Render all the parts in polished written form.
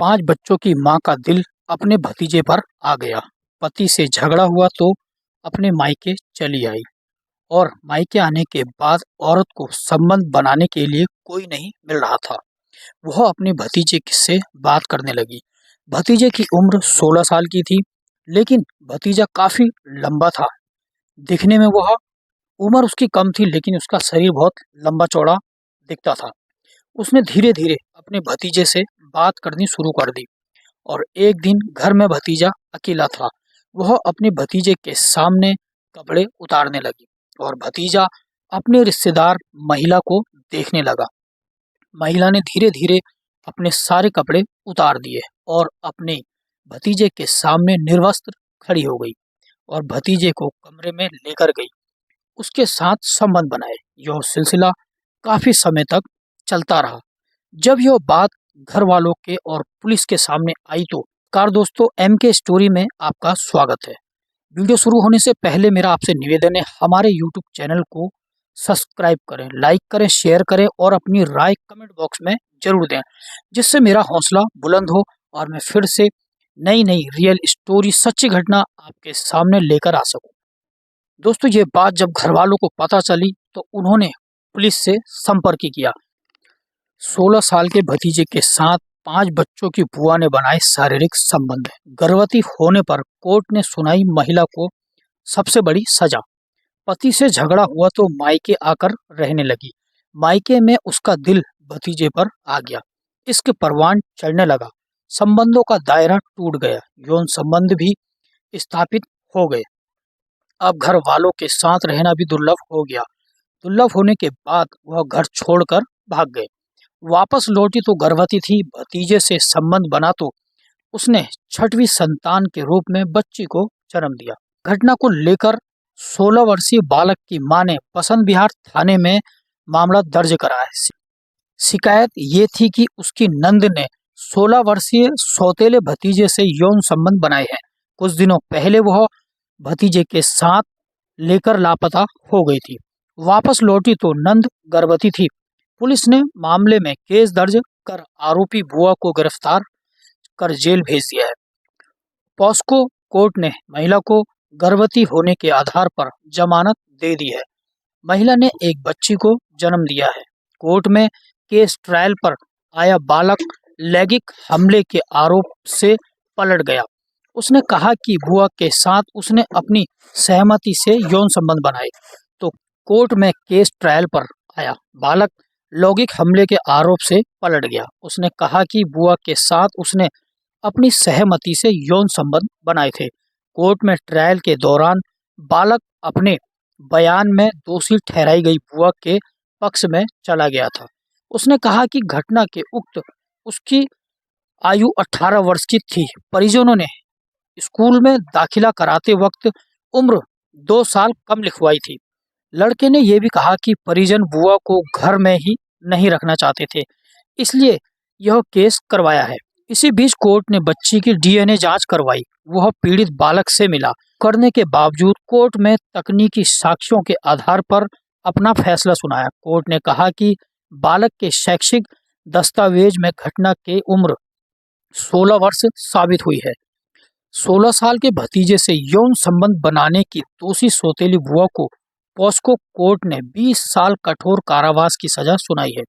5 बच्चों की मां का दिल अपने भतीजे पर आ गया। पति से झगड़ा हुआ तो अपने मायके चली आई और मायके आने के बाद औरत को संबंध बनाने के लिए कोई नहीं मिल रहा था। वह अपने भतीजे से बात करने लगी। भतीजे की उम्र 16 साल की थी, लेकिन भतीजा काफी लंबा था। दिखने में वह उम्र उसकी कम थी, लेकिन उसका शरीर बहुत लंबा चौड़ा दिखता था। उसने धीरे धीरे अपने भतीजे से बात करनी शुरू कर दी और एक दिन घर में भतीजा अकेला था। वह अपने भतीजे के सामने कपड़े उतारने लगी और भतीजा अपने रिश्तेदार महिला को देखने लगा। महिला ने धीरे धीरे अपने सारे कपड़े उतार दिए और अपने भतीजे के सामने निर्वस्त्र खड़ी हो गई और भतीजे को कमरे में लेकर गई। उसके साथ संबंध बनाए। यह सिलसिला काफी समय तक चलता रहा। जब यह बात घर वालों के और पुलिस के सामने आई तो कार दोस्तों, एम के स्टोरी में आपका स्वागत है। वीडियो शुरू होने से पहले मेरा आपसे निवेदन है, हमारे यूट्यूब चैनल को सब्सक्राइब करें, लाइक करें, शेयर करें और अपनी राय कमेंट बॉक्स में जरूर दें, जिससे मेरा हौसला बुलंद हो और मैं फिर से नई नई रियल स्टोरी, सच्ची घटना आपके सामने लेकर आ सकूं। दोस्तों, ये बात जब घर वालों को पता चली तो उन्होंने पुलिस से संपर्क किया। 16 साल के भतीजे के साथ 5 बच्चों की बुआ ने बनाए शारीरिक संबंध। गर्भवती होने पर कोर्ट ने सुनाई महिला को सबसे बड़ी सजा। पति से झगड़ा हुआ तो मायके आकर रहने लगी। मायके में उसका दिल भतीजे पर आ गया। इसके परवान चढ़ने लगा। संबंधों का दायरा टूट गया। यौन संबंध भी स्थापित हो गए। अब घर वालों के साथ रहना भी दुर्लभ हो गया। दुर्लभ होने के बाद वह घर छोड़कर भाग गए। वापस लौटी तो गर्भवती थी। भतीजे से संबंध बना तो उसने 6वीं संतान के रूप में बच्ची को जन्म दिया। घटना को लेकर 16 वर्षीय बालक की मां ने बसंत विहार थाने में मामला दर्ज कराया है। शिकायत ये थी कि उसकी नंद ने 16 वर्षीय सौतेले भतीजे से यौन संबंध बनाए हैं। कुछ दिनों पहले वह भतीजे के साथ लेकर लापता हो गई थी। वापस लौटी तो नंद गर्भवती थी। पुलिस ने मामले में केस दर्ज कर आरोपी बुआ को गिरफ्तार कर जेल भेज दिया है। पॉस्को कोर्ट ने महिला को गर्भवती होने के आधार पर जमानत दे दी है। महिला ने एक बच्ची को जन्म दिया है। कोर्ट में केस ट्रायल पर आया बालक लैंगिक हमले के आरोप से पलट गया। उसने कहा कि बुआ के साथ उसने अपनी सहमति से यौन संबंध बनाए। तो कोर्ट में केस ट्रायल पर आया बालक लैंगिक हमले के आरोप से पलट गया। उसने कहा कि बुआ के साथ उसने अपनी सहमति से यौन संबंध बनाए थे। कोर्ट में ट्रायल के दौरान बालक अपने बयान में दोषी ठहराई गई बुआ के पक्ष में चला गया था। उसने कहा कि घटना के उक्त उसकी आयु 18 वर्ष की थी। परिजनों ने स्कूल में दाखिला कराते वक्त उम्र 2 साल कम लिखवाई थी। लड़के ने यह भी कहा कि परिजन बुआ को घर में ही नहीं रखना चाहते थे, इसलिए यह केस करवाया है। इसी बीच कोर्ट ने बच्ची की डीएनए जांच करवाई। वह पीड़ित बालक से मिला। करने के बावजूद कोर्ट में तकनीकी साक्ष्यों के आधार पर अपना फैसला सुनाया। कोर्ट ने कहा कि बालक के शैक्षिक दस्तावेज में घटना की उम्र 16 वर्ष साबित हुई है। 16 साल के भतीजे से यौन संबंध बनाने की दोषी सौतेली बुआ को पॉस्को कोर्ट ने 20 साल कठोर कारावास की सजा सुनाई है।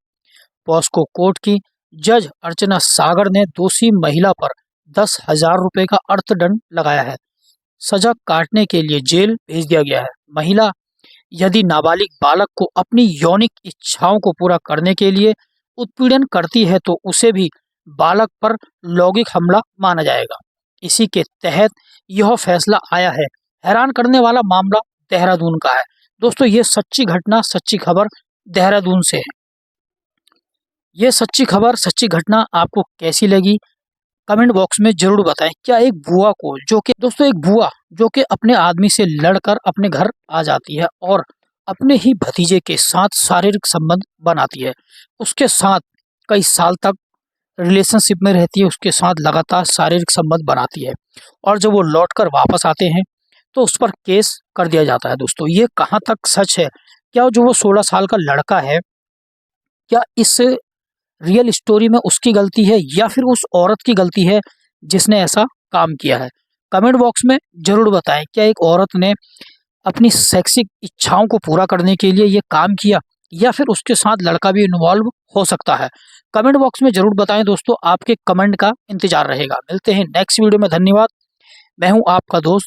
पॉस्को कोर्ट की जज अर्चना सागर ने दोषी महिला पर 10,000 रुपए का अर्थदंड लगाया है। सजा काटने के लिए जेल भेज दिया गया है। महिला यदि नाबालिग बालक को अपनी यौनिक इच्छाओं को पूरा करने के लिए उत्पीड़न करती है तो उसे भी बालक पर लैंगिक हमला माना जाएगा। इसी के तहत यह फैसला आया है। हैरान करने वाला मामला देहरादून का है। दोस्तों, ये सच्ची घटना, सच्ची खबर देहरादून से है। ये सच्ची खबर, सच्ची घटना आपको कैसी लगी कमेंट बॉक्स में जरूर बताएं। क्या एक बुआ को एक बुआ जो कि अपने आदमी से लड़कर अपने घर आ जाती है और अपने ही भतीजे के साथ शारीरिक संबंध बनाती है, उसके साथ कई साल तक रिलेशनशिप में रहती है, उसके साथ लगातार शारीरिक संबंध बनाती है और जब वो लौटकर वापस आते हैं तो उस पर केस कर दिया जाता है। दोस्तों, ये कहाँ तक सच है? क्या जो वो 16 साल का लड़का है, क्या इस रियल स्टोरी में उसकी गलती है या फिर उस औरत की गलती है जिसने ऐसा काम किया है। कमेंट बॉक्स में ज़रूर बताएं, क्या एक औरत ने अपनी सेक्सी इच्छाओं को पूरा करने के लिए ये काम किया या फिर उसके साथ लड़का भी इन्वॉल्व हो सकता है। कमेंट बॉक्स में ज़रूर बताएं दोस्तों, आपके कमेंट का इंतजार रहेगा। मिलते हैं नेक्स्ट वीडियो में। धन्यवाद। मैं हूं आपका दोस्त